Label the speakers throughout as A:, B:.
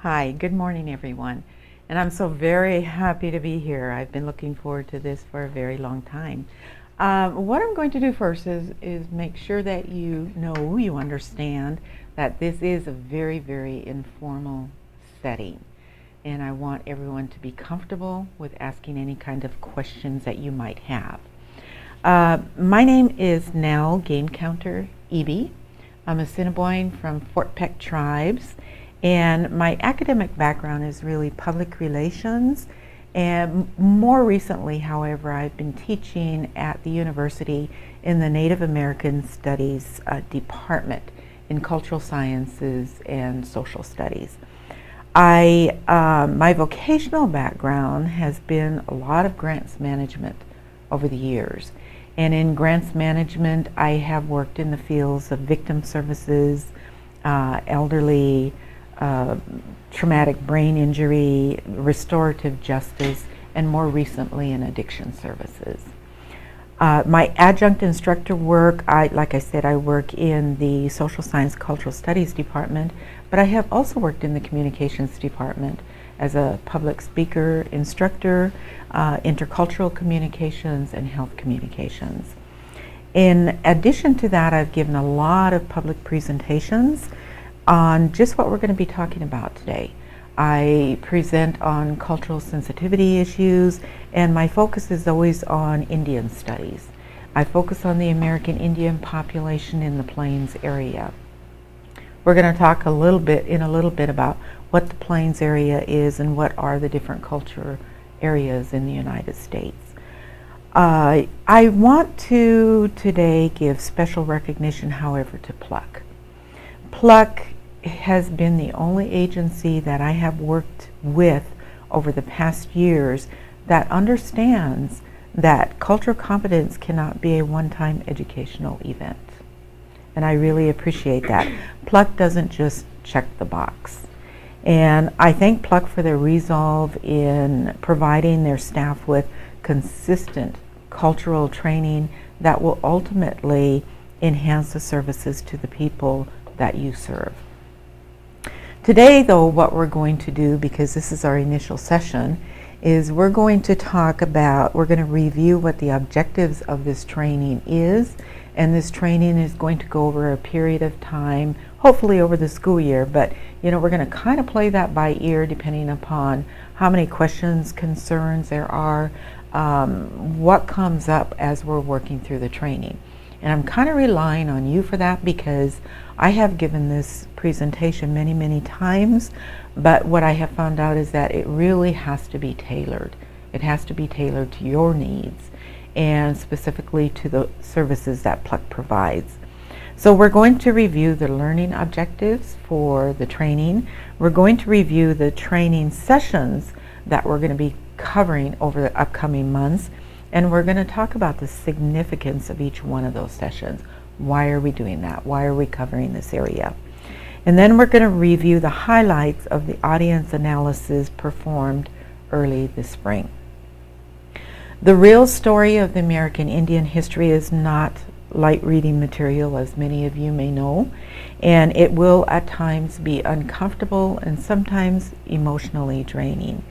A: Hi, good morning everyone. And I'm so very happy to be here. I've been looking forward to this for a very long time. What I'm going to do first is make sure that you understand that this is a very, very informal setting. And I want everyone to be comfortable with asking any kind of questions that you might have. My name is Nell Game Counter Eby. I'm a Assiniboine from Fort Peck Tribes, and my academic background is really public relations. And more recently, however, I've been teaching at the university in the Native American Studies department in cultural sciences and social studies. My vocational background has been a lot of grants management over the years. And in grants management, I have worked in the fields of victim services, elderly, traumatic brain injury, restorative justice, and more recently in addiction services. My adjunct instructor work, like I said, I work in the social science cultural studies department, but I have also worked in the communications department as a public speaker, instructor, intercultural communications, and health communications. In addition to that, I've given a lot of public presentations on just what we're going to be talking about today. I present on cultural sensitivity issues, and my focus is always on Indian studies. I focus on the American Indian population in the Plains area. We're going to talk in a little bit about what the Plains area is and what are the different culture areas in the United States. I want to today give special recognition, however, to Pluck. Pluck has been the only agency that I have worked with over the past years that understands that cultural competence cannot be a one-time educational event. And I really appreciate that. Pluck doesn't just check the box. And I thank Pluck for their resolve in providing their staff with consistent cultural training that will ultimately enhance the services to the people that you serve. Today, though, what we're going to do, because this is our initial session, is we're going to review what the objectives of this training is, and this training is going to go over a period of time, hopefully over the school year, but we're going to kind of play that by ear depending upon how many questions, concerns there are, what comes up as we're working through the training. And I'm kind of relying on you for that because I have given this presentation many, many times, but what I have found out is that it really has to be tailored. It has to be tailored to your needs and specifically to the services that Pluck provides. So we're going to review the learning objectives for the training. We're going to review the training sessions that we're going to be covering over the upcoming months. And we're going to talk about the significance of each one of those sessions. Why are we doing that? Why are we covering this area? And then we're going to review the highlights of the audience analysis performed early this spring. The real story of the American Indian history is not light reading material, as many of you may know, and it will at times be uncomfortable and sometimes emotionally draining.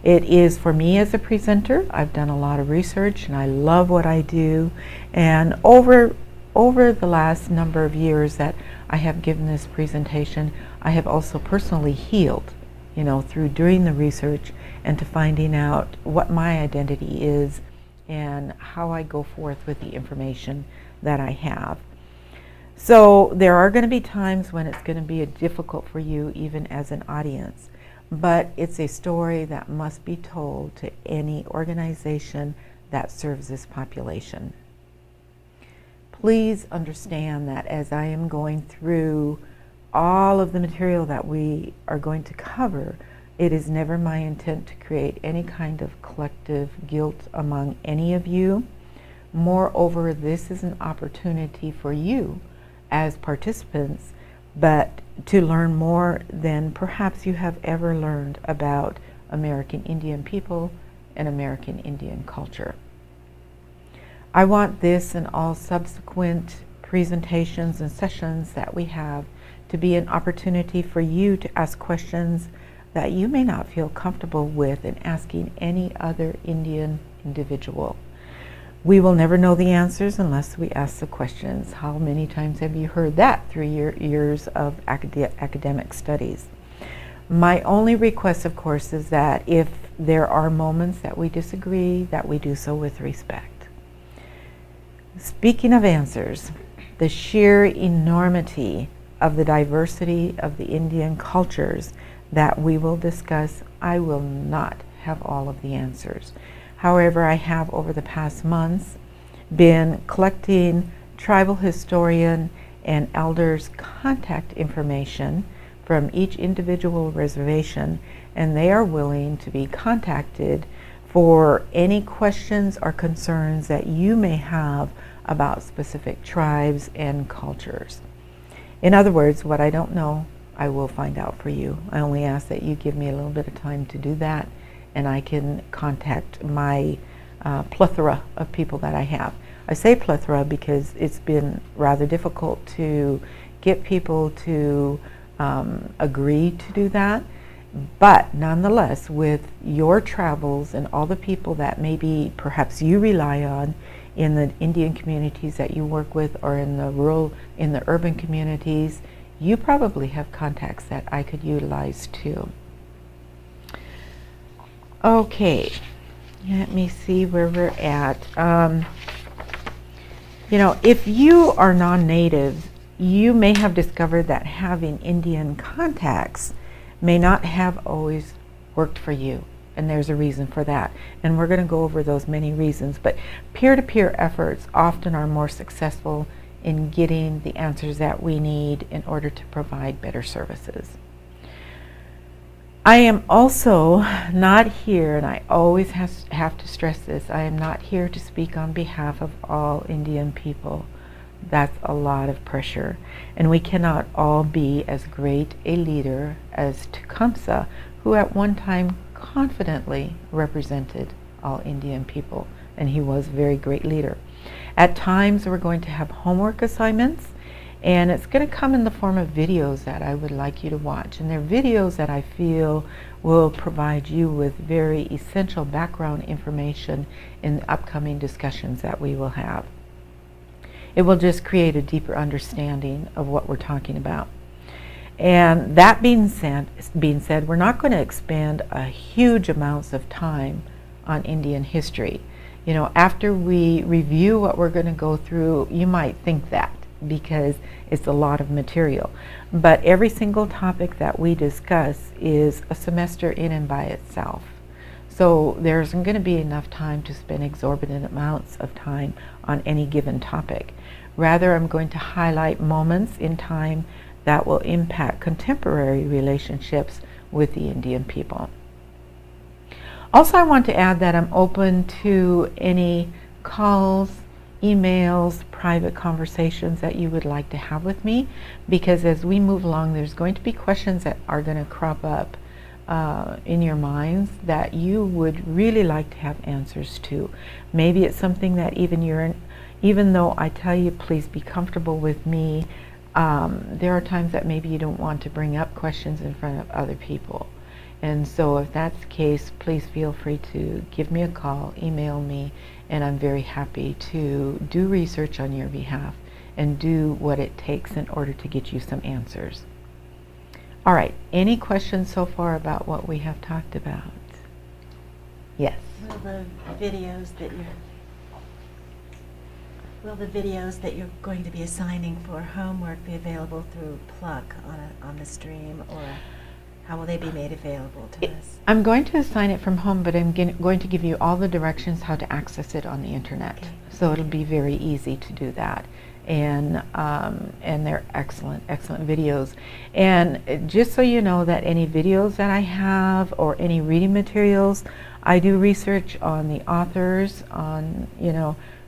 A: It is, for me as a presenter, I've done a lot of research and I love what I do, and over the last number of years that I have given this presentation, I have also personally healed, through doing the research and to finding out what my identity is and how I go forth with the information that I have. So there are going to be times when it's going to be difficult for you even as an audience. But it's a story that must be told to any organization that serves this population. Please understand that as I am going through all of the material that we are going to cover, it is never my intent to create any kind of collective guilt among any of you. Moreover, this is an opportunity for you as participants, but to learn more than perhaps you have ever learned about American Indian people and American Indian culture. I want this and all subsequent presentations and sessions that we have to be an opportunity for you to ask questions that you may not feel comfortable with in asking any other Indian individual. We will never know the answers unless we ask the questions. How many times have you heard that through your years of academic studies? My only request, of course, is that if there are moments that we disagree, that we do so with respect. Speaking of answers, the sheer enormity of the diversity of the Indian cultures that we will discuss, I will not have all of the answers. However, I have over the past months been collecting tribal historian and elders' contact information from each individual reservation, and they are willing to be contacted for any questions or concerns that you may have about specific tribes and cultures. In other words, what I don't know, I will find out for you. I only ask that you give me a little bit of time to do that, and I can contact my plethora of people that I have. I say plethora because it's been rather difficult to get people to agree to do that. But nonetheless, with your travels and all the people that maybe perhaps you rely on in the Indian communities that you work with, or in the urban communities, you probably have contacts that I could utilize too. Okay, let me see where we're at. If you are non-native, you may have discovered that having Indian contacts may not have always worked for you, and there's a reason for that. And we're going to go over those many reasons, but peer-to-peer efforts often are more successful in getting the answers that we need in order to provide better services. I am also not here, and I always have to stress this, I am not here to speak on behalf of all Indian people. That's a lot of pressure, and we cannot all be as great a leader as Tecumseh, who at one time confidently represented all Indian people, and he was a very great leader. At times we're going to have homework assignments, and it's going to come in the form of videos that I would like you to watch, and they're videos that I feel will provide you with very essential background information in the upcoming discussions that we will have. It will just create a deeper understanding of what we're talking about. And that being said, we're not going to expand a huge amounts of time on Indian history. After we review what we're going to go through, you might think that, because it's a lot of material. But every single topic that we discuss is a semester in and by itself. So there isn't going to be enough time to spend exorbitant amounts of time on any given topic. Rather, I'm going to highlight moments in time that will impact contemporary relationships with the Indian people. Also, I want to add that I'm open to any calls, emails, private conversations that you would like to have with me, because as we move along, there's going to be questions that are going to crop up in your minds that you would really like to have answers to. Maybe it's something that even though I tell you please be comfortable with me, there are times that maybe you don't want to bring up questions in front of other people. And so if that's the case, please feel free to give me a call, email me, and I'm very happy to do research on your behalf and do what it takes in order to get you some answers. All right, any questions so far about what we have talked about? Yes.
B: Will the videos that you're going to be assigning for homework be available through Plug on the stream, or how will they be made available to us?
A: I'm going to assign it from home, but I'm going to give you all the directions how to access it on the internet. Okay. So it'll be very easy to do that. And they're excellent videos. And just so you know that any videos that I have or any reading materials, I do research on the authors, on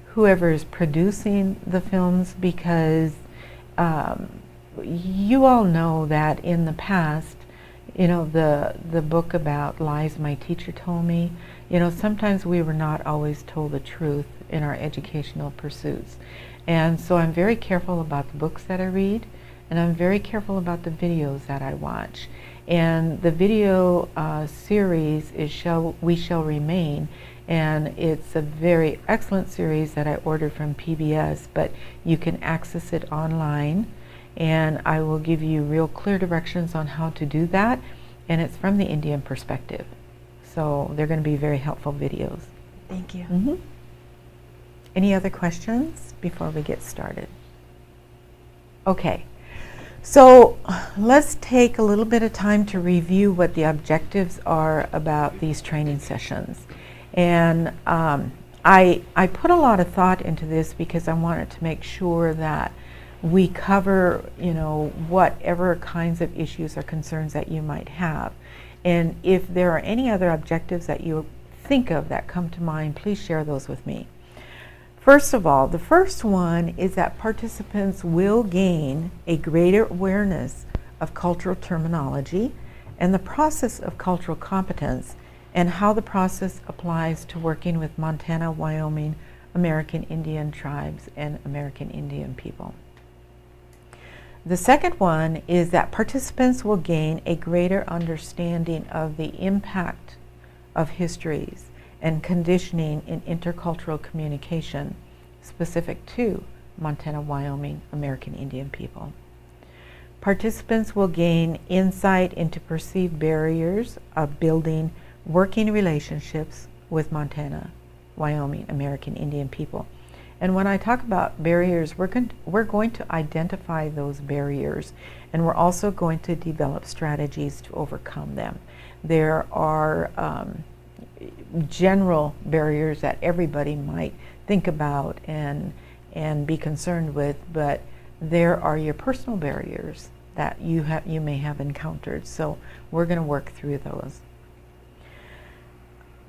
A: whoever is producing the films, because you all know that in the past, the book about lies my teacher told me, sometimes we were not always told the truth in our educational pursuits. And so I'm very careful about the books that I read, and I'm very careful about the videos that I watch. And the video series is We Shall Remain, and it's a very excellent series that I ordered from PBS, but you can access it online, and I will give you real clear directions on how to do that, and it's from the Indian perspective. So they're going to be very helpful videos.
B: Thank you.
A: Mm-hmm. Any other questions before we get started? Okay, so let's take a little bit of time to review what the objectives are about these training sessions. And I put a lot of thought into this because I wanted to make sure that we cover, whatever kinds of issues or concerns that you might have. And if there are any other objectives that you think of that come to mind, please share those with me. First of all, the first one is that participants will gain a greater awareness of cultural terminology and the process of cultural competence and how the process applies to working with Montana, Wyoming, American Indian tribes, and American Indian people. The second one is that participants will gain a greater understanding of the impact of histories and conditioning in intercultural communication specific to Montana, Wyoming, American Indian people. Participants will gain insight into perceived barriers of building working relationships with Montana, Wyoming, American Indian people. And when I talk about barriers, we're going to identify those barriers, and we're also going to develop strategies to overcome them. There are general barriers that everybody might think about and be concerned with, but there are your personal barriers that you may have encountered. So we're going to work through those.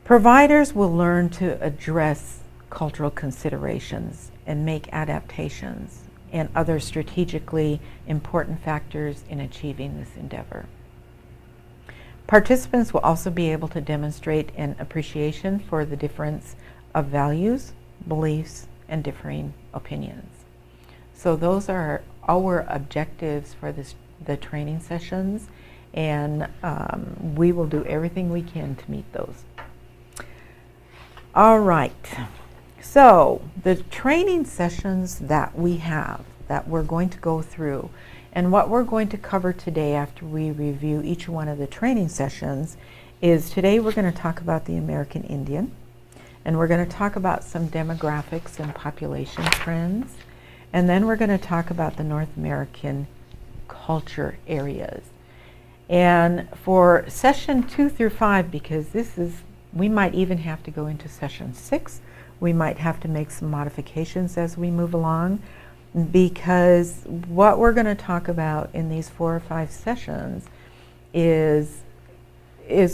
A: Providers will learn to address cultural considerations and make adaptations and other strategically important factors in achieving this endeavor. Participants will also be able to demonstrate an appreciation for the difference of values, beliefs, and differing opinions. So those are our objectives for the training sessions, and we will do everything we can to meet those. All right, so the training sessions that we have, that we're going to go through, and what we're going to cover today after we review each one of the training sessions is today we're going to talk about the American Indian, and we're going to talk about some demographics and population trends, and then we're going to talk about the North American culture areas. And for session 2 through 5, because we might even have to go into session 6, we might have to make some modifications as we move along, because what we're going to talk about in these 4 or 5 sessions is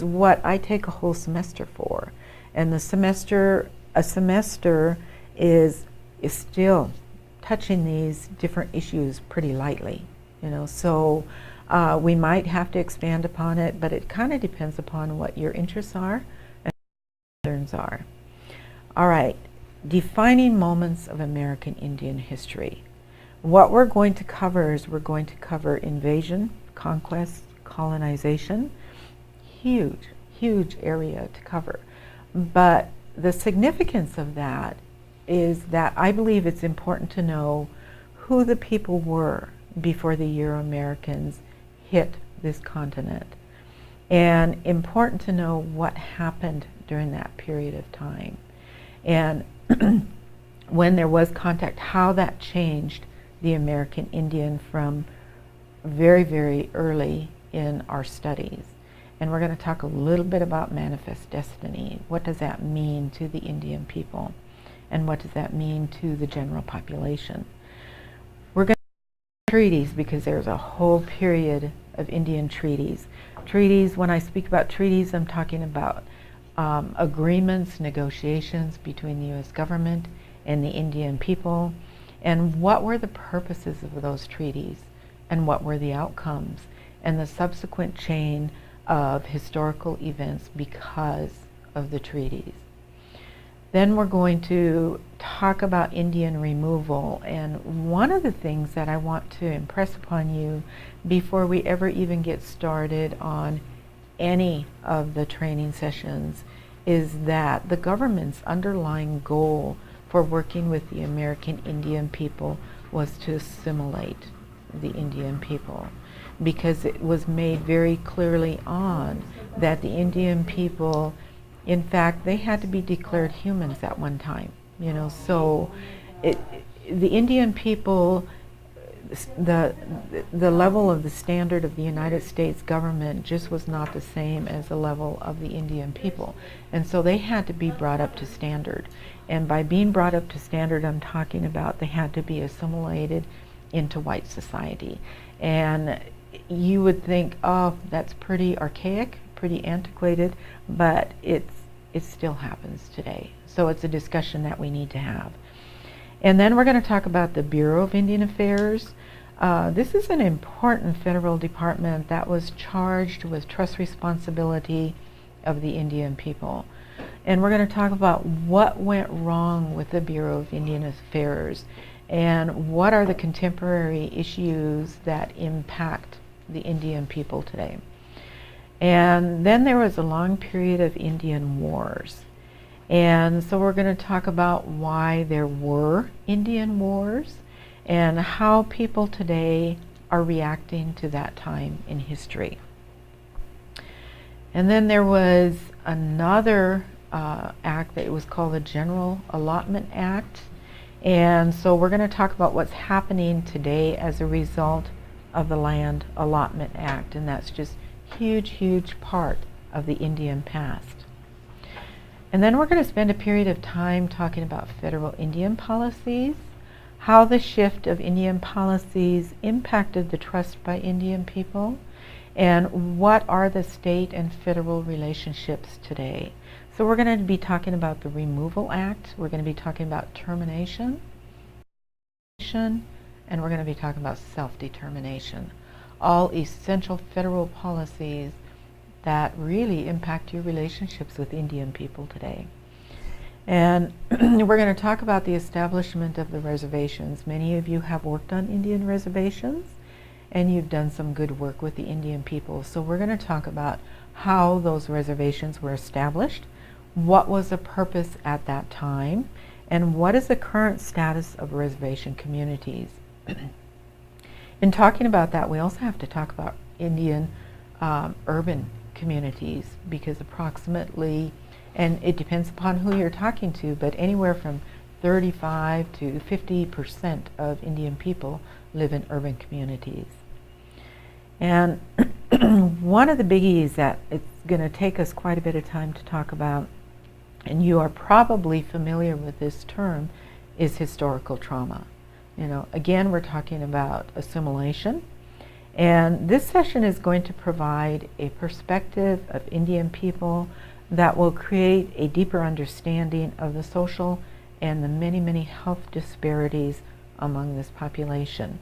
A: what I take a whole semester for. And a semester is still touching these different issues pretty lightly, so we might have to expand upon it, but it kind of depends upon what your interests are and concerns are. All right, defining moments of American Indian history. What we're going to cover is we're going to cover invasion, conquest, colonization. Huge area to cover. But the significance of that is that I believe it's important to know who the people were before the Euro-Americans hit this continent. And important to know what happened during that period of time. And when there was contact, how that changed the American Indian from very, very early in our studies. And we're going to talk a little bit about manifest destiny. What does that mean to the Indian people? And what does that mean to the general population? We're going to treaties, because there's a whole period of Indian treaties. Treaties, when I speak about treaties, I'm talking about agreements, negotiations between the U.S. government and the Indian people, and what were the purposes of those treaties, and what were the outcomes, and the subsequent chain of historical events because of the treaties. Then we're going to talk about Indian removal, and one of the things that I want to impress upon you before we ever even get started on any of the training sessions is that the government's underlying goal for working with the American Indian people was to assimilate the Indian people, because it was made very clearly on that the Indian people, in fact, they had to be declared humans at one time, you know. So the Indian people, the level of the standard of the United States government just was not the same as the level of the Indian people. And so they had to be brought up to standard. And by being brought up to standard, I'm talking about they had to be assimilated into white society. And you would think, oh, that's pretty archaic, pretty antiquated, but it still happens today. So it's a discussion that we need to have. And then we're going to talk about the Bureau of Indian Affairs. This is an important federal department that was charged with trust responsibility of the Indian people. And we're going to talk about what went wrong with the Bureau of Indian Affairs and what are the contemporary issues that impact the Indian people today. And then there was a long period of Indian wars. And so we're going to talk about why there were Indian wars and how people today are reacting to that time in history. And then there was another act that was called the General Allotment Act. And so we're going to talk about what's happening today as a result of the Land Allotment Act. And that's just huge, huge part of the Indian past. And then we're going to spend a period of time talking about federal Indian policies, how the shift of Indian policies impacted the trust by Indian people, and what are the state and federal relationships today. So we're going to be talking about the Removal Act, we're going to be talking about termination, and we're going to be talking about self-determination. All essential federal policies that really impact your relationships with Indian people today. And we're going to talk about the establishment of the reservations. Many of you have worked on Indian reservations and you've done some good work with the Indian people. So we're going to talk about how those reservations were established, what was the purpose at that time, and what is the current status of reservation communities. In talking about that, we also have to talk about Indian urban communities, because approximately, and it depends upon who you're talking to, but anywhere from 35 to 50% of Indian people live in urban communities. And one of the biggies that it's going to take us quite a bit of time to talk about, and you are probably familiar with this term, is historical trauma. You know, again, we're talking about assimilation. And this session is going to provide a perspective of Indian people that will create a deeper understanding of the social and the many, many health disparities among this population,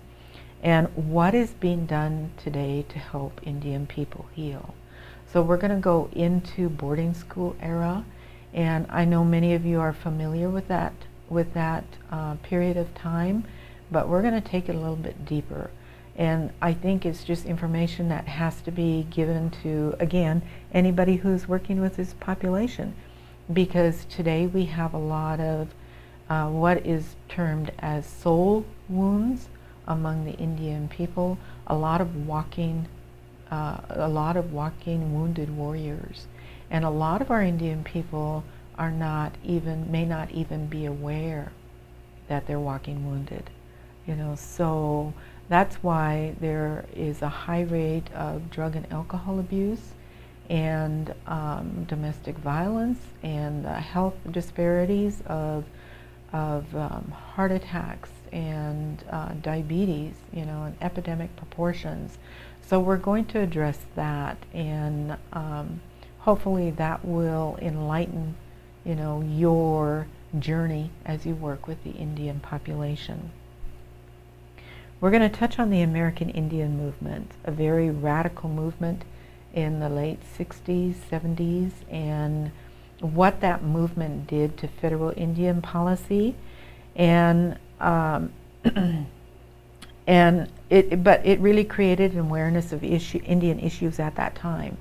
A: and what is being done today to help Indian people heal. So we're going to go into boarding school era, and I know many of you are familiar with that period of time, but we're going to take it a little bit deeper. And I think it's just information that has to be given to, again, anybody who's working with this population, because today we have a lot of what is termed as soul wounds among the Indian people, a lot of walking wounded warriors, and a lot of our Indian people are may not even be aware that they're walking wounded, you know. So that's why there is a high rate of drug and alcohol abuse and domestic violence and health disparities of heart attacks and diabetes, you know, in epidemic proportions. So we're going to address that, and hopefully that will enlighten, you know, your journey as you work with the Indian population. We're going to touch on the American Indian movement, a very radical movement in the late 60s, 70s, and what that movement did to federal Indian policy, and but it really created an awareness of Indian issues at that time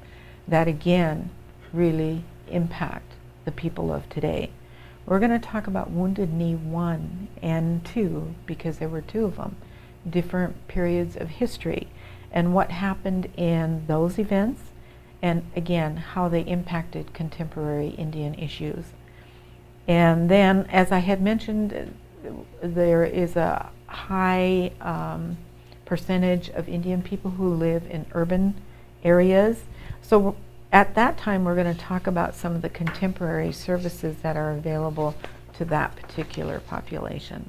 A: that again really impact the people of today. We're going to talk about Wounded Knee 1 and 2 because there were two of them, different periods of history, and what happened in those events, and again how they impacted contemporary Indian issues. And then, as I had mentioned, there is a high percentage of Indian people who live in urban areas. So at that time, we're going to talk about some of the contemporary services that are available to that particular population.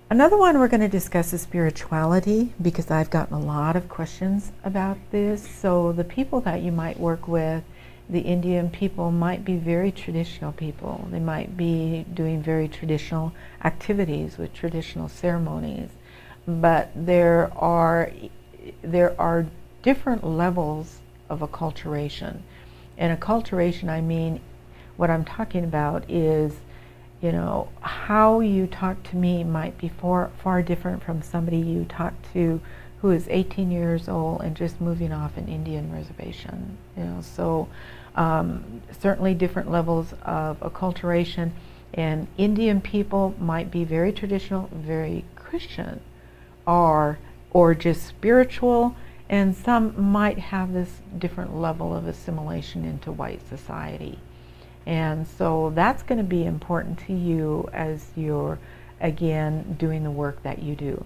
A: Another one we're going to discuss is spirituality, because I've gotten a lot of questions about this. So the people that you might work with, the Indian people, might be very traditional people. They might be doing very traditional activities with traditional ceremonies, but there are different levels of acculturation. And acculturation, I mean, what I'm talking about is, you know, how you talk to me might be far different from somebody you talk to who is 18 years old and just moving off an Indian reservation. You know, so certainly different levels of acculturation, and Indian people might be very traditional, very Christian, or just spiritual, and some might have this different level of assimilation into white society. And so that's going to be important to you as you're, again, doing the work that you do.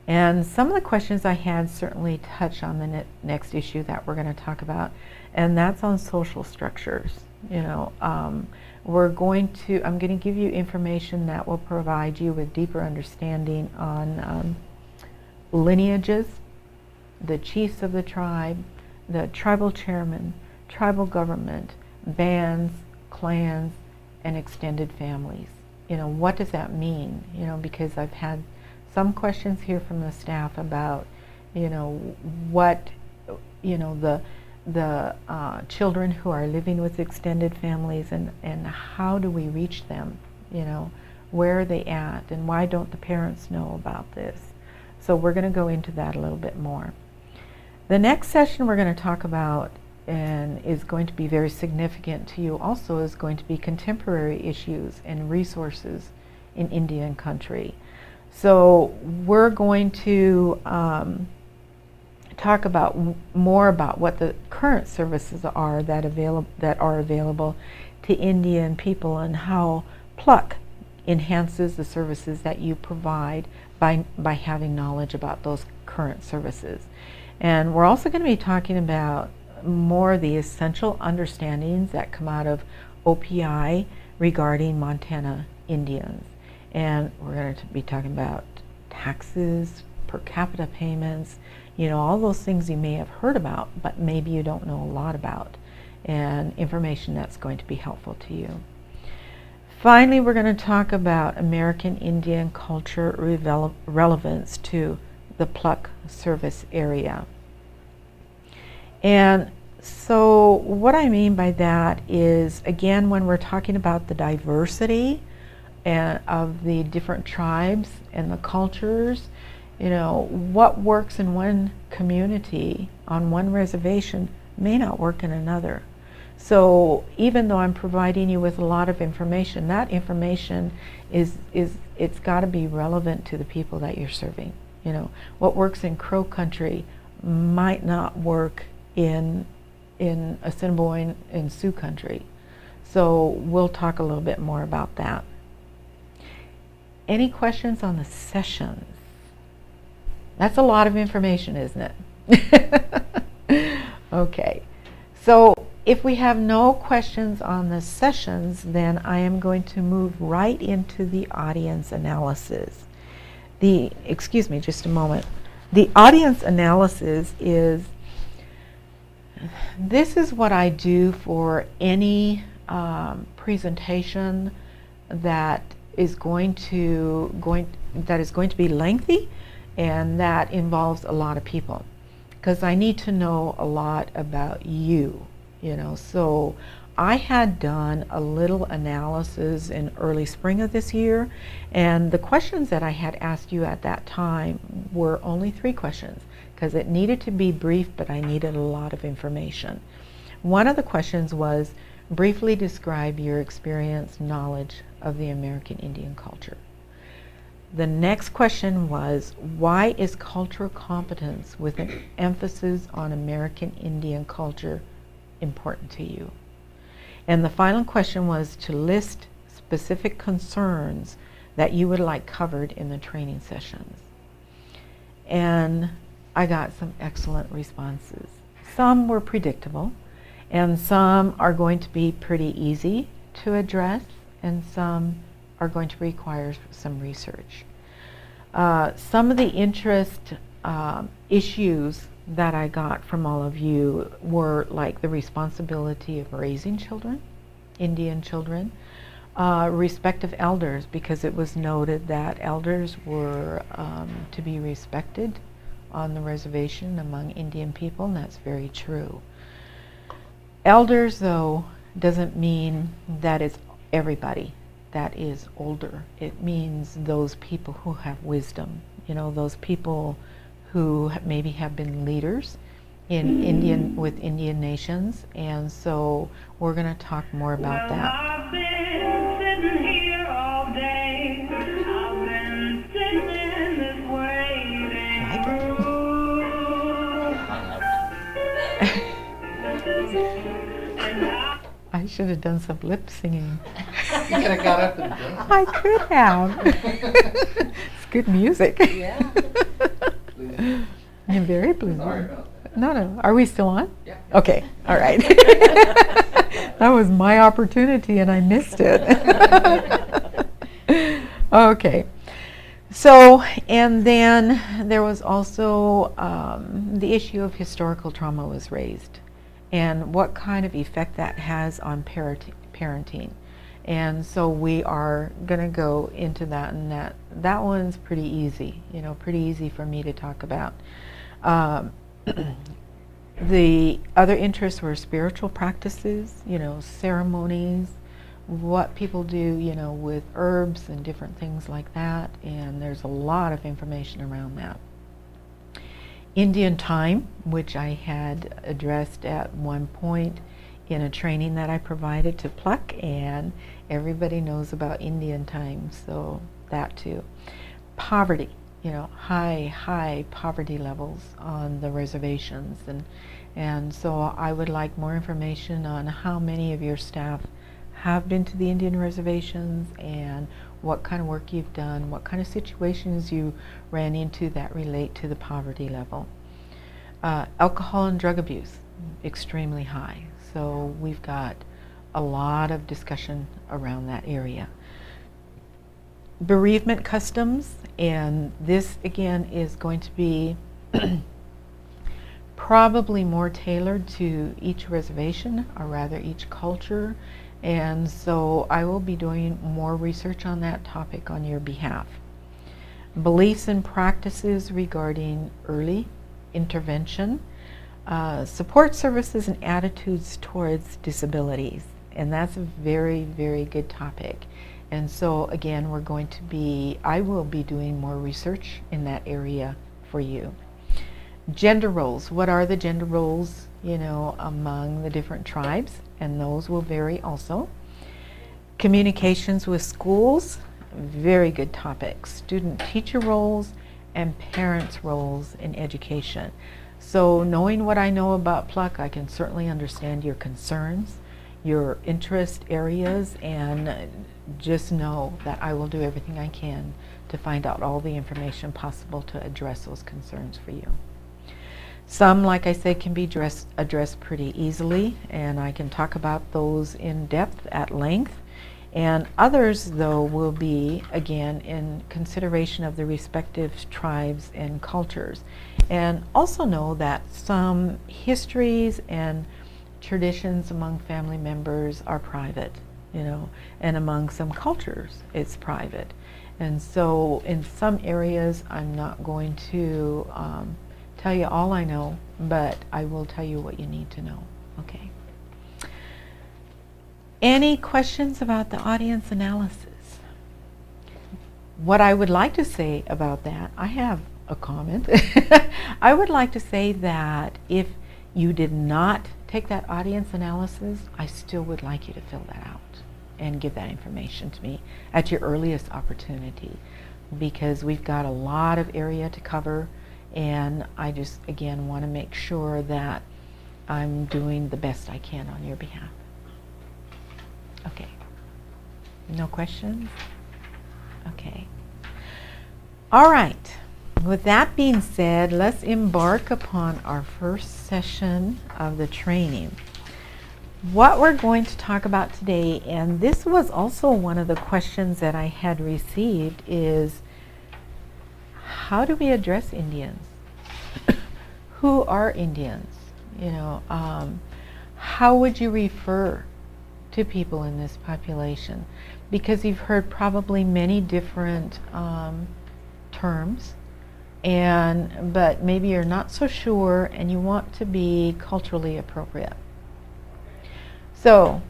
A: And some of the questions I had certainly touch on the next issue that we're going to talk about, and that's on social structures. You know, I'm going to give you information that will provide you with deeper understanding on lineages, the chiefs of the tribe, the tribal chairman, tribal government, bands, clans, and extended families. You know, what does that mean? You know, because I've had some questions here from the staff about, you know, what, you know, the children who are living with extended families, and how do we reach them? You know, where are they at, and why don't the parents know about this? So we're going to go into that a little bit more. The next session we're going to talk about, and is going to be very significant to you also, is going to be contemporary issues and resources in Indian country. So we're going to talk about more about what the current services are that are available to Indian people, and how Pluck enhances the services that you provide by having knowledge about those current services. And we're also going to be talking about more of the essential understandings that come out of OPI regarding Montana Indians. And we're going to be talking about taxes, per capita payments, you know, all those things you may have heard about, but maybe you don't know a lot about, and information that's going to be helpful to you. Finally, we're going to talk about American Indian culture relevance to the Pluck service area. And so what I mean by that is, again, when we're talking about the diversity of the different tribes and the cultures, you know, what works in one community on one reservation may not work in another. So even though I'm providing you with a lot of information, that information it's got to be relevant to the people that you're serving. You know, what works in Crow country might not work in Assiniboine and Sioux country. So we'll talk a little bit more about that. Any questions on the sessions? That's a lot of information, isn't it? Okay, so if we have no questions on the sessions, then I am going to move right into the audience analysis. Excuse me just a moment. The audience analysis is, this is what I do for any presentation that is going to be lengthy and that involves a lot of people, because I need to know a lot about you. you know. So I had done a little analysis in early spring of this year, and the questions that I had asked you at that time were only 3 questions because it needed to be brief, but I needed a lot of information. One of the questions was, briefly describe your experience, knowledge of the American Indian culture. The next question was, why is cultural competence with an emphasis on American Indian culture important to you? And the final question was to list specific concerns that you would like covered in the training sessions. And I got some excellent responses. Some were predictable, and some are going to be pretty easy to address, and some are going to require some research. Some of the interest issues that I got from all of you were like the responsibility of raising children, Indian children, respect of elders, because it was noted that elders were to be respected on the reservation among Indian people, and that's very true. Elders, though, doesn't mean that it's everybody that is older. It means those people who have wisdom, you know, those people who maybe have been leaders in Indian nations, and so we're going to talk more about that.
C: I've been sitting here all day. I've been sitting in this waiting room.
A: I should have done some lip singing.
D: You could have got up and danced.
A: I could have. It's good music.
B: Yeah.
A: I'm very bluesy.
D: Sorry about that.
A: No. Are we still on?
D: Yeah.
A: Okay. All right. That was my opportunity and I missed it. Okay. So, and then there was also the issue of historical trauma was raised and what kind of effect that has on parenting. And so we are going to go into that, and that one's pretty easy, you know, pretty easy for me to talk about. The other interests were spiritual practices, you know, ceremonies, what people do, you know, with herbs and different things like that, and there's a lot of information around that. Indian time, which I had addressed at one point in a training that I provided to Pluck, and everybody knows about Indian time, so that too. Poverty, you know, high poverty levels on the reservations, and so I would like more information on how many of your staff have been to the Indian reservations and what kind of work you've done, what kind of situations you ran into that relate to the poverty level. Alcohol and drug abuse, extremely high. So we've got a lot of discussion around that area. Bereavement customs, and this again is going to be probably more tailored to each reservation, or rather each culture, and so I will be doing more research on that topic on your behalf. Beliefs and practices regarding early intervention, support services and attitudes towards disabilities, and that's a very, very good topic. And so again, I will be doing more research in that area for you. Gender roles, what are the gender roles, you know, among the different tribes, and those will vary also. Communications with schools, very good topics. Student-teacher roles and parents' roles in education. So knowing what I know about Pluck, I can certainly understand your concerns, your interest areas, and just know that I will do everything I can to find out all the information possible to address those concerns for you. Some, like I said, can be addressed pretty easily, and I can talk about those in depth at length. And others, though, will be, again, in consideration of the respective tribes and cultures. And also know that some histories and traditions among family members are private, you know, and among some cultures it's private. And so in some areas I'm not going to tell you all I know, but I will tell you what you need to know. Okay. Any questions about the audience analysis? What I would like to say about that, I have a comment. I would like to say that if you did not take that audience analysis, I still would like you to fill that out and give that information to me at your earliest opportunity, because we've got a lot of area to cover, and I just, again, want to make sure that I'm doing the best I can on your behalf. Okay. No questions? Okay. All right. With that being said, let's embark upon our first session of the training. What we're going to talk about today, and this was also one of the questions that I had received, is how do we address Indians? Who are Indians? You know, how would you refer to people in this population? Because you've heard probably many different terms, but maybe you're not so sure and you want to be culturally appropriate. So,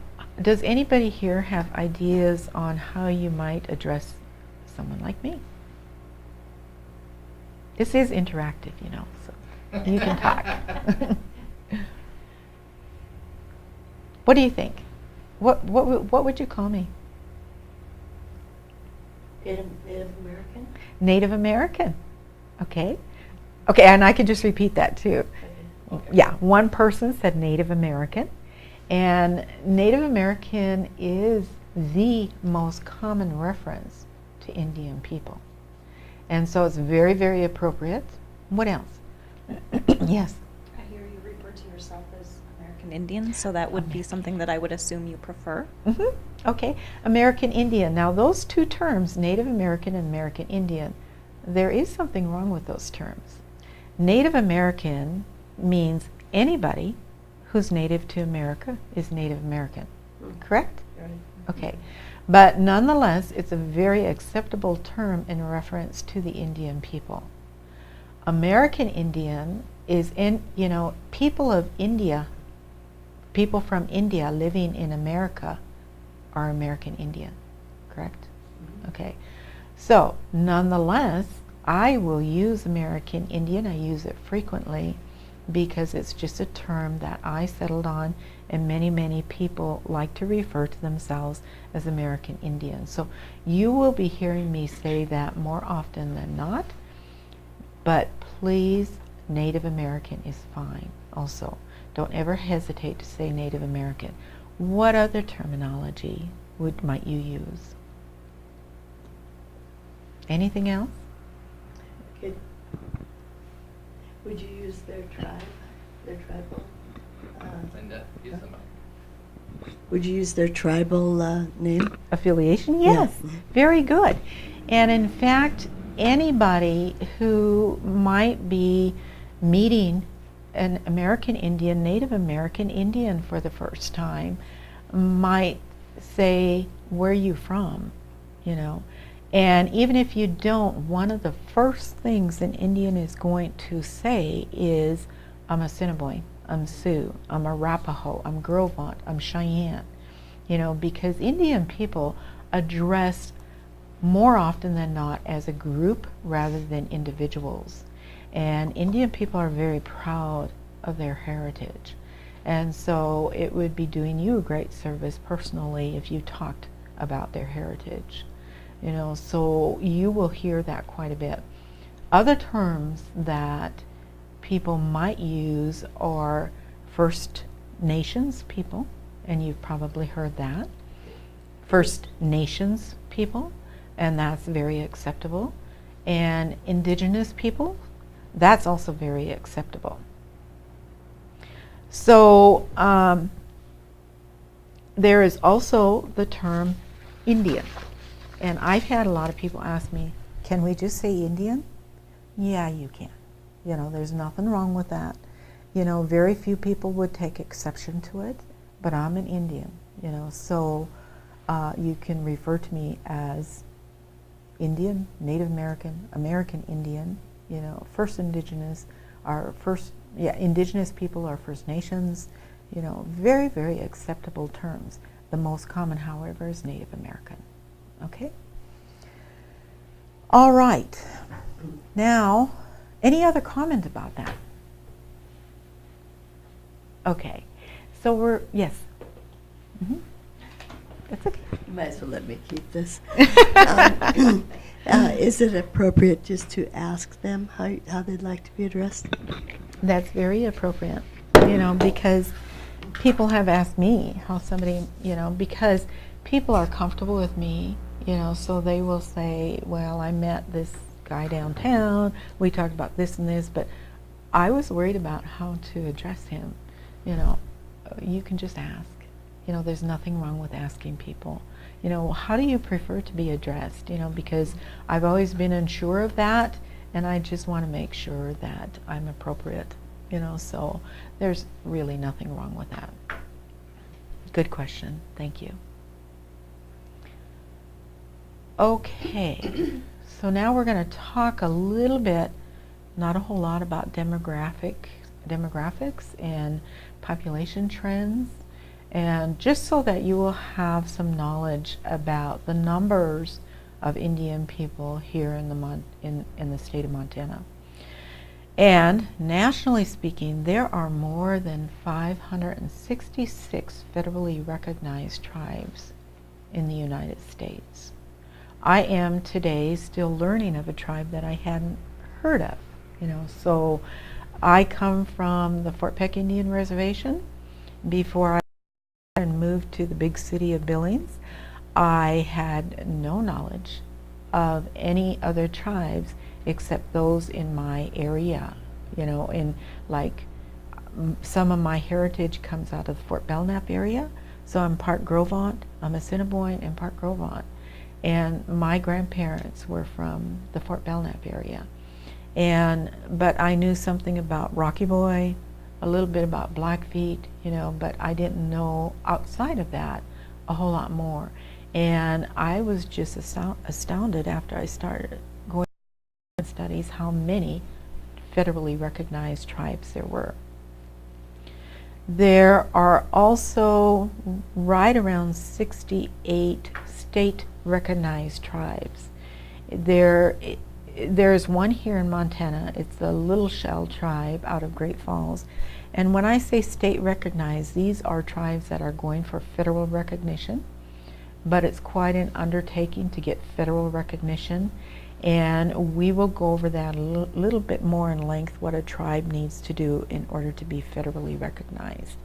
A: does anybody here have ideas on how you might address someone like me? This is interactive, you know, so you can talk. What do you think? What would you call me?
E: Native American?
A: Native American. Okay. Okay, and I could just repeat that too.
E: Okay.
A: Yeah, one person said Native American, and Native American is the most common reference to Indian people. And so it's very, very appropriate. What else? Yes.
F: I hear you refer to yourself as American Indian, so that would be something that I would assume you prefer.
A: Mm-hmm. Okay, American Indian. Now those two terms, Native American and American Indian, there is something wrong with those terms. Native American means anybody who's native to America is Native American, correct?
E: Right.
A: Okay, but nonetheless, it's a very acceptable term in reference to the Indian people. American Indian is people of India, people from India living in America are American Indian, correct? Mm-hmm. Okay, so nonetheless, I will use American Indian. I use it frequently because it's just a term that I settled on, and many, many people like to refer to themselves as American Indian. So you will be hearing me say that more often than not, but please, Native American is fine also. Don't ever hesitate to say Native American. What other terminology might you use? Anything else?
E: Okay. Would you use their tribe, their tribal?
D: Linda, use the mic.
E: Would you use their tribal name?
A: Affiliation? Yes.
E: Yeah.
A: Very good. And in fact, anybody who might be meeting an American Indian, Native American Indian for the first time might say, where are you from? You know, and even if you don't, one of the first things an Indian is going to say is, I'm Assiniboine, I'm Sioux, I'm Arapaho, I'm Gros Ventre, I'm Cheyenne. You know, because Indian people address more often than not as a group rather than individuals. And Indian people are very proud of their heritage. And so it would be doing you a great service personally if you talked about their heritage. You know, so you will hear that quite a bit. Other terms that people might use are First Nations people, and you've probably heard that. First Nations people, and that's very acceptable. And Indigenous people, that's also very acceptable. So there is also the term Indian. And I've had a lot of people ask me, can we just say Indian? Yeah, you can. You know, there's nothing wrong with that. You know, very few people would take exception to it, but I'm an Indian, you know, so you can refer to me as Indian, Native American, American Indian, you know, First Indigenous, Indigenous people are First Nations, you know, very, very acceptable terms. The most common, however, is Native American. Okay? All right. Now, any other comment about that? Okay. So yes. That's okay.
E: You might as well let me keep this. Is it appropriate just to ask them how they'd like to be addressed?
A: That's very appropriate, because people have asked me how somebody, because people are comfortable with me, so they will say, well, I met this guy downtown, we talked about this and this, but I was worried about how to address him. You can just ask. There's nothing wrong with asking people. How do you prefer to be addressed? Because I've always been unsure of that, and I just want to make sure that I'm appropriate. So there's really nothing wrong with that. Good question. Thank you. Okay, so now we're going to talk a little bit, not a whole lot, about demographics and population trends. And just so that you will have some knowledge about the numbers of Indian people here in the state of Montana. And nationally speaking, there are more than 566 federally recognized tribes in the United States. I am today still learning of a tribe that I hadn't heard of. So I come from the Fort Peck Indian Reservation. Before I moved to the big city of Billings, I had no knowledge of any other tribes except those in my area. In like some of my heritage comes out of the Fort Belknap area, so I'm part Grovant, I'm Assiniboine and part Grovant, and my grandparents were from the Fort Belknap area. But I knew something about Rocky Boy, a little bit about Blackfeet, but I didn't know outside of that a whole lot more. And I was just astounded after I started going to studies how many federally recognized tribes there were. There are also right around 68 state recognized tribes. There's one here in Montana. It's the Little Shell tribe out of Great Falls. And when I say state recognized, these are tribes that are going for federal recognition, but it's quite an undertaking to get federal recognition. And we will go over that a little bit more in length, what a tribe needs to do in order to be federally recognized.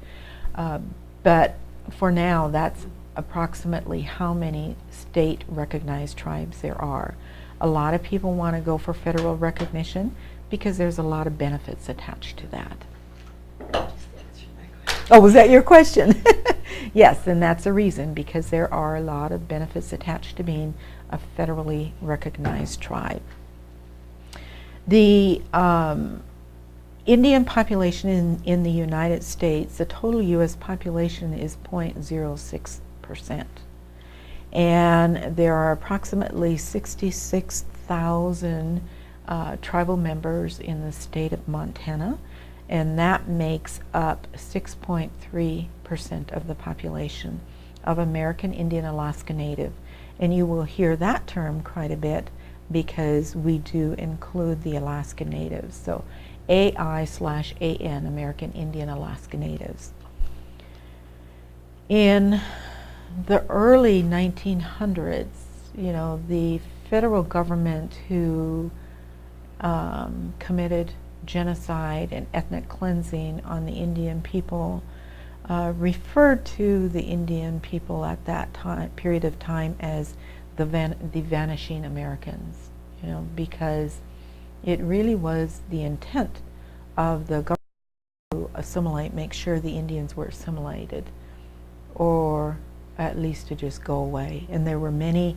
A: But for now, that's approximately how many state recognized tribes there are. A lot of people want to go for federal recognition because there's a lot of benefits attached to that. Oh, was that your question? Yes, and that's a reason, because there are a lot of benefits attached to being a federally recognized tribe. The Indian population in the United States, the total U.S. population is 0.06%. And there are approximately 66,000 tribal members in the state of Montana, and that makes up 6.3% of the population of American Indian Alaska Native. And you will hear that term quite a bit because we do include the Alaska Natives. So AI/AN, American Indian Alaska Natives. In the early 1900s, the federal government who committed genocide and ethnic cleansing on the Indian people referred to the Indian people at that period of time as the vanishing Americans, because it really was the intent of the government to assimilate, make sure the Indians were assimilated, or at least to just go away. And there were many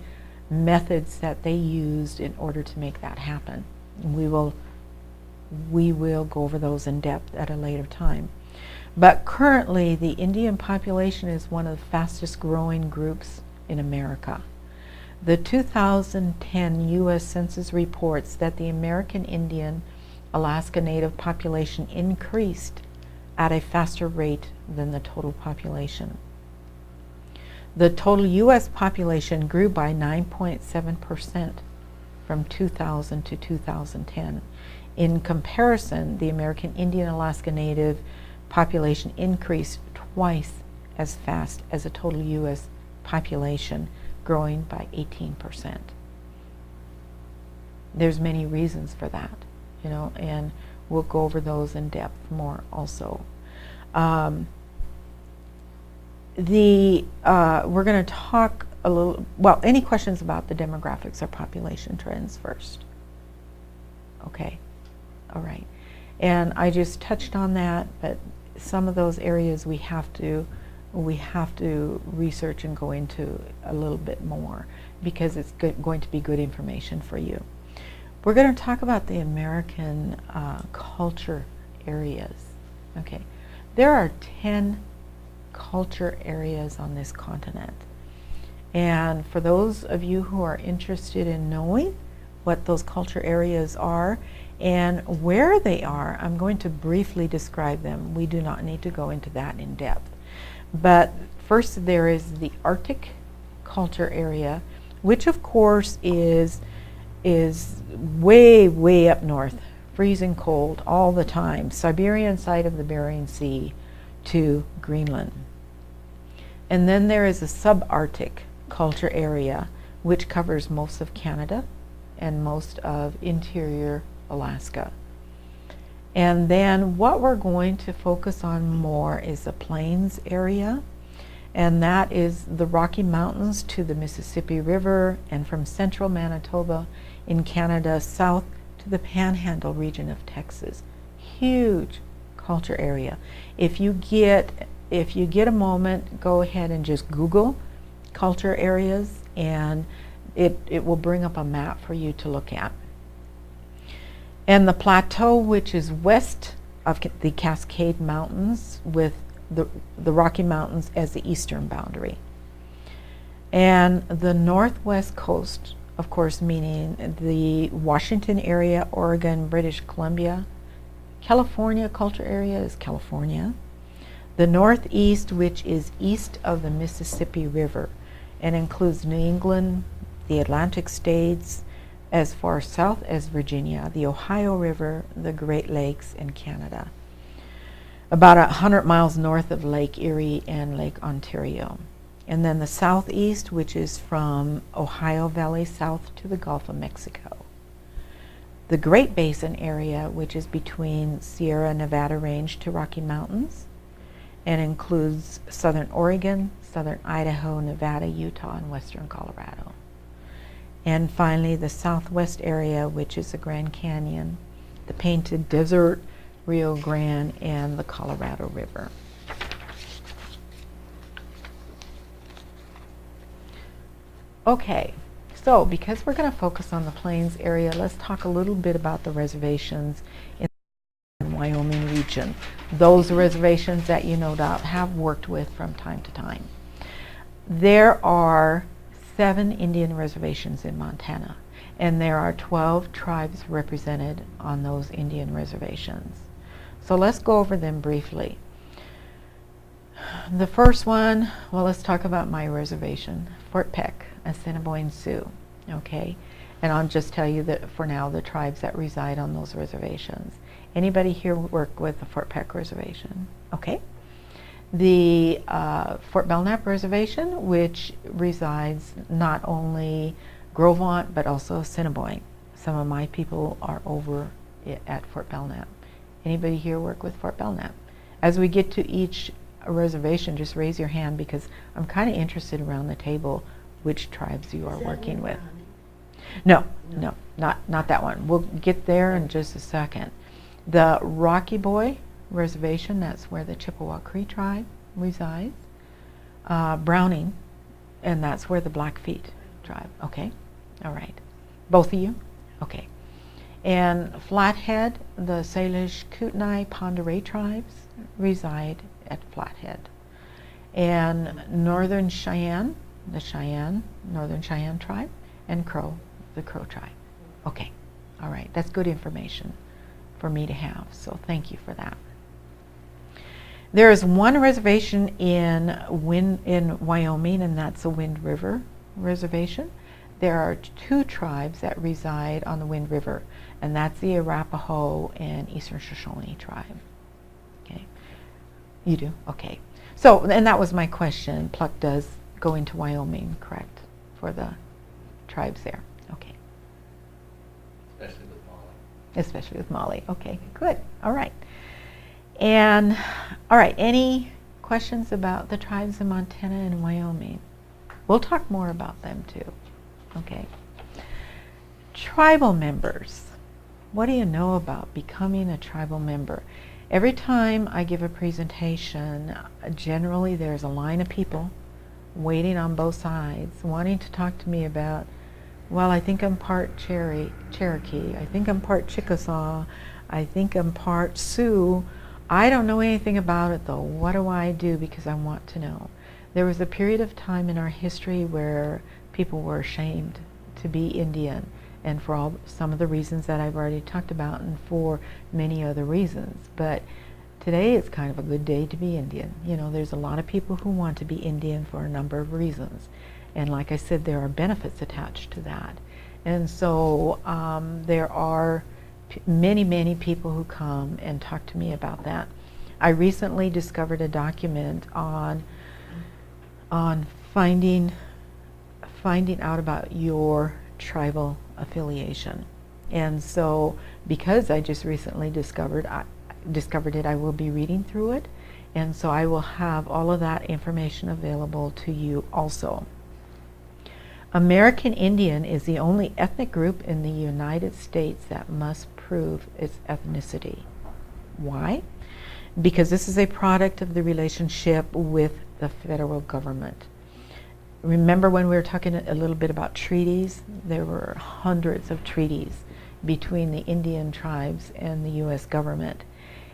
A: methods that they used in order to make that happen. And we will go over those in depth at a later time. But currently, the Indian population is one of the fastest growing groups in America. The 2010 U.S. Census reports that the American Indian Alaska Native population increased at a faster rate than the total population. The total U.S. population grew by 9.7% from 2000 to 2010. In comparison, the American Indian Alaska Native population increased twice as fast as the total U.S. population, growing by 18%. There's many reasons for that, you know, and we'll go over those in depth more also. We're going to talk a little, well, any questions about the demographics or population trends first? Okay, all right. And I just touched on that, but some of those areas we have to research and go into a little bit more because it's going to be good information for you. We're going to talk about the American culture areas. Okay, there are 10 culture areas on this continent. And for those of you who are interested in knowing what those culture areas are and where they are, I'm going to briefly describe them. We do not need to go into that in depth. But first there is the Arctic culture area, which of course is way, way up north, freezing cold all the time, Siberian side of the Bering Sea to Greenland. And then there is a subarctic culture area, which covers most of Canada and most of interior Alaska. And then what we're going to focus on more is the plains area, and that is the Rocky Mountains to the Mississippi River, and from central Manitoba in Canada south to the Panhandle region of Texas. Huge culture area. If you get a moment, go ahead and just Google culture areas, and it will bring up a map for you to look at. And the plateau, which is west of the Cascade Mountains, with the Rocky Mountains as the eastern boundary. And the northwest coast, of course, meaning the Washington area, Oregon, British Columbia. California culture area is California. The northeast, which is east of the Mississippi River and includes New England, the Atlantic states, as far south as Virginia, the Ohio River, the Great Lakes, and Canada. About 100 miles north of Lake Erie and Lake Ontario. And then the southeast, which is from Ohio Valley south to the Gulf of Mexico. The Great Basin area, which is between Sierra Nevada Range to Rocky Mountains, and includes southern Oregon, southern Idaho, Nevada, Utah, and western Colorado. And finally, the southwest area, which is the Grand Canyon, the Painted Desert, Rio Grande, and the Colorado River. Okay, so because we're going to focus on the plains area, let's talk a little bit about the reservations in the Wyoming region. Those reservations that you no doubt have worked with from time to time. There are 7 Indian reservations in Montana, and there are 12 tribes represented on those Indian reservations. So let's go over them briefly. The first one, well, let's talk about my reservation, Fort Peck, Assiniboine Sioux, okay? And I'll just tell you that for now, the tribes that reside on those reservations. Anybody here work with the Fort Peck reservation? Okay. The Fort Belknap Reservation, which resides not only Grovant, but also Assiniboine. Some of my people are over at Fort Belknap. Anybody here work with Fort Belknap? As we get to each reservation, just raise your hand, because I'm kind of interested around the table which tribes you are working with. No, not that one. We'll get there in just a second. The Rocky Boy Reservation, that's where the Chippewa Cree tribe resides. Browning, and that's where the Blackfeet tribe. Okay, all right. Both of you? Okay. And Flathead, the Salish, Kootenai, Pend Oreille tribes reside at Flathead. And Northern Cheyenne, the Cheyenne, Northern Cheyenne tribe, and Crow, the Crow tribe. Okay, all right, that's good information for me to have, so thank you for that. There is one reservation in Wyoming, and that's the Wind River Reservation. There are 2 tribes that reside on the Wind River, and that's the Arapaho and Eastern Shoshone tribe. Okay, you do? Okay. So, and that was my question. Pluck does go into Wyoming, correct, for the tribes there? Okay.
D: Especially with Molly.
A: Especially with Molly. Okay, good. All right. And, all right, any questions about the tribes in Montana and Wyoming? We'll talk more about them too. Okay. Tribal members. What do you know about becoming a tribal member? Every time I give a presentation, generally there's a line of people waiting on both sides, wanting to talk to me about, well, I think I'm part Cherokee, I think I'm part Chickasaw, I think I'm part Sioux. I don't know anything about it though. What do I do? Because I want to know. There was a period of time in our history where people were ashamed to be Indian, and for some of the reasons that I've already talked about, and for many other reasons. But today it's kind of a good day to be Indian. You know, there's a lot of people who want to be Indian for a number of reasons. And like I said, there are benefits attached to that. And so there are many people who come and talk to me about that. I recently discovered a document on finding out about your tribal affiliation. And so because I just recently discovered it, I will be reading through it, and so I will have all of that information available to you also. American Indian is the only ethnic group in the United States that must prove its ethnicity. Why? Because this is a product of the relationship with the federal government. Remember when we were talking a little bit about treaties? There were hundreds of treaties between the Indian tribes and the U.S. government.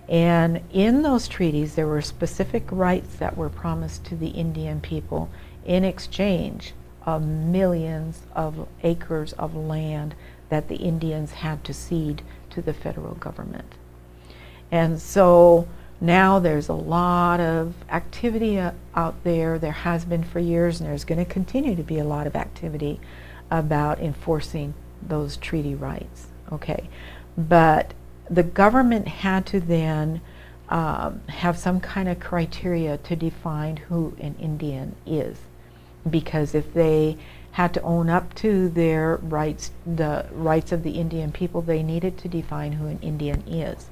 A: And in those treaties, there were specific rights that were promised to the Indian people in exchange of millions of acres of land that the Indians had to cede to the federal government. And so now there's a lot of activity out there. There has been for years, and there's going to continue to be a lot of activity about enforcing those treaty rights. Okay, but the government had to then have some kind of criteria to define who an Indian is, because if they had to own up to their rights, the rights of the Indian people, they needed to define who an Indian is.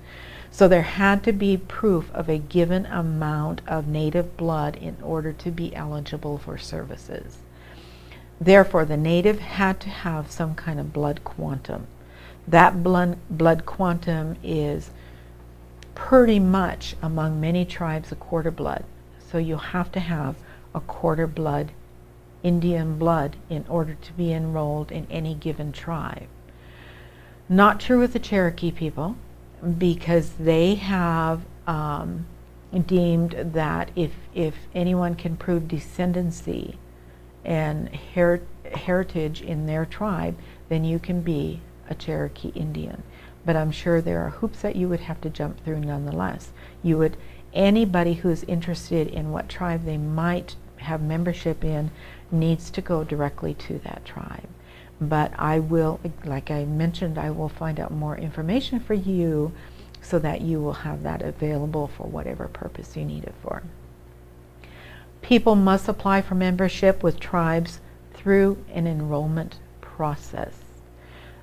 A: So there had to be proof of a given amount of native blood in order to be eligible for services. Therefore, the native had to have some kind of blood quantum. That blood quantum is pretty much, among many tribes, a quarter blood. So you have to have a quarter blood, Indian blood, in order to be enrolled in any given tribe. Not true with the Cherokee people, because they have deemed that if anyone can prove descendancy and heritage in their tribe, then you can be a Cherokee Indian. But I'm sure there are hoops that you would have to jump through nonetheless. Anybody who's interested in what tribe they might have membership in needs to go directly to that tribe. But I will, like I mentioned, I will find out more information for you so that you will have that available for whatever purpose you need it for. People must apply for membership with tribes through an enrollment process.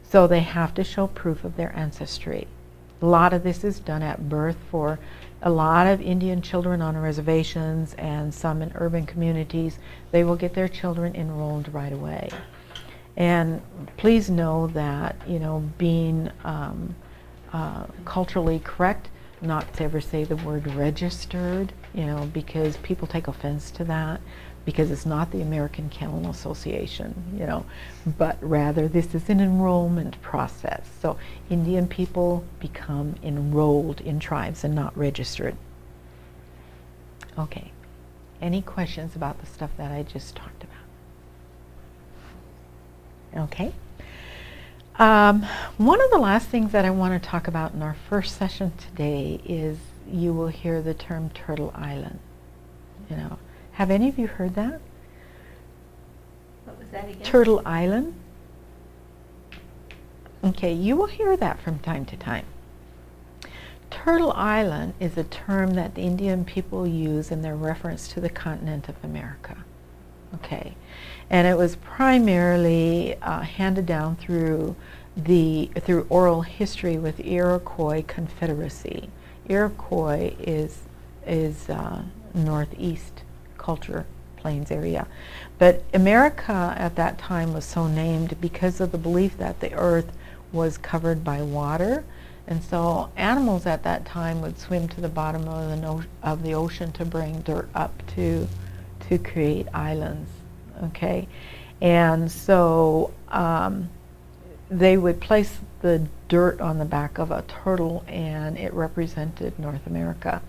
A: So they have to show proof of their ancestry. A lot of this is done at birth for a lot of Indian children on reservations and some in urban communities. They will get their children enrolled right away. And please know that, being culturally correct, not to ever say the word registered, because people take offense to that, because it's not the American Kennel Association, but rather this is an enrollment process. So Indian people become enrolled in tribes and not registered. Okay, any questions about the stuff that I just talked about? Okay. One of the last things that I want to talk about in our first session today is you will hear the term Turtle Island. You know, have any of you heard that?
B: What was that again?
A: Turtle Island? Okay, you will hear that from time to time. Turtle Island is a term that the Indian people use in their reference to the continent of America. Okay, and it was primarily handed down through oral history with Iroquois Confederacy. Iroquois is northeast culture, plains area. But America at that time was so named because of the belief that the earth was covered by water. And so animals at that time would swim to the bottom of the ocean to bring dirt up to create islands, okay? And so they would place the dirt on the back of a turtle, and it represented North America.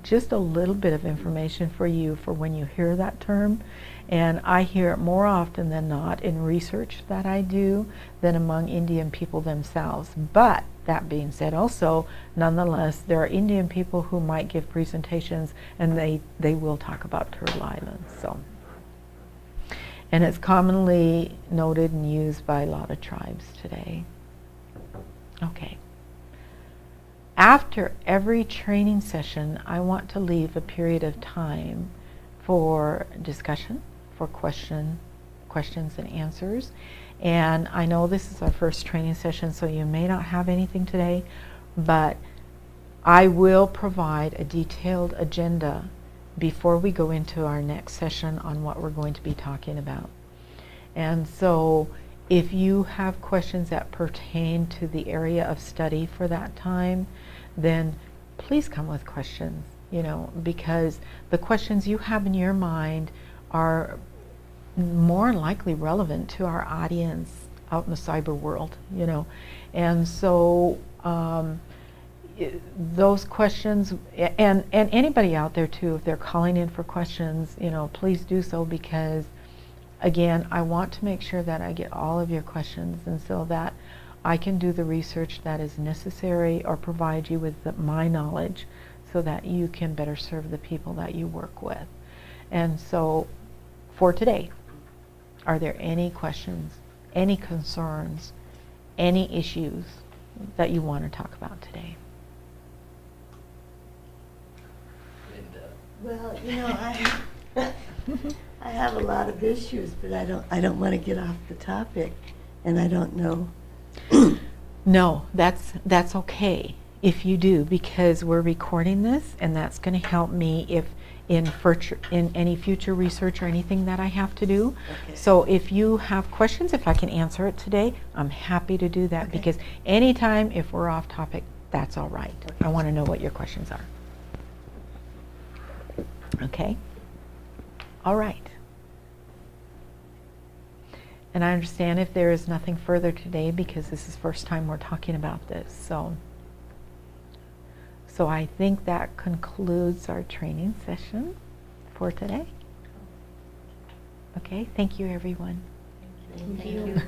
A: Just a little bit of information for you for when you hear that term. And I hear it more often than not in research that I do than among Indian people themselves. But that being said, also, nonetheless, there are Indian people who might give presentations, and they will talk about Turtle Island. So, and it's commonly noted and used by a lot of tribes today. Okay. After every training session, I want to leave a period of time for discussion, for questions and answers. And I know this is our first training session, so you may not have anything today, but I will provide a detailed agenda before we go into our next session on what we're going to be talking about. And so if you have questions that pertain to the area of study for that time, then please come with questions, you know, because the questions you have in your mind are more likely relevant to our audience out in the cyber world, you know. And so those questions, and anybody out there too, if they're calling in for questions, you know, please do so, because again, I want to make sure that I get all of your questions, and so that I can do the research that is necessary or provide you with my knowledge so that you can better serve the people that you work with. And so for today, are there any questions, any concerns, any issues that you want to talk about today?
E: Well, you know, I have a lot of issues, but I don't want to get off the topic, and I don't know.
A: No, that's okay if you do, because we're recording this, and that's going to help me if in any future research or anything that I have to do.
E: Okay.
A: So if you have questions, if I can answer it today, I'm happy to do that.
E: Okay.
A: Because anytime if we're off topic, that's all right.
E: Okay.
A: I want to know what your questions are. Okay? All right. And I understand if there is nothing further today, because this is the first time we're talking about this. So I think that concludes our training session for today. Okay, thank you everyone.
B: Thank you.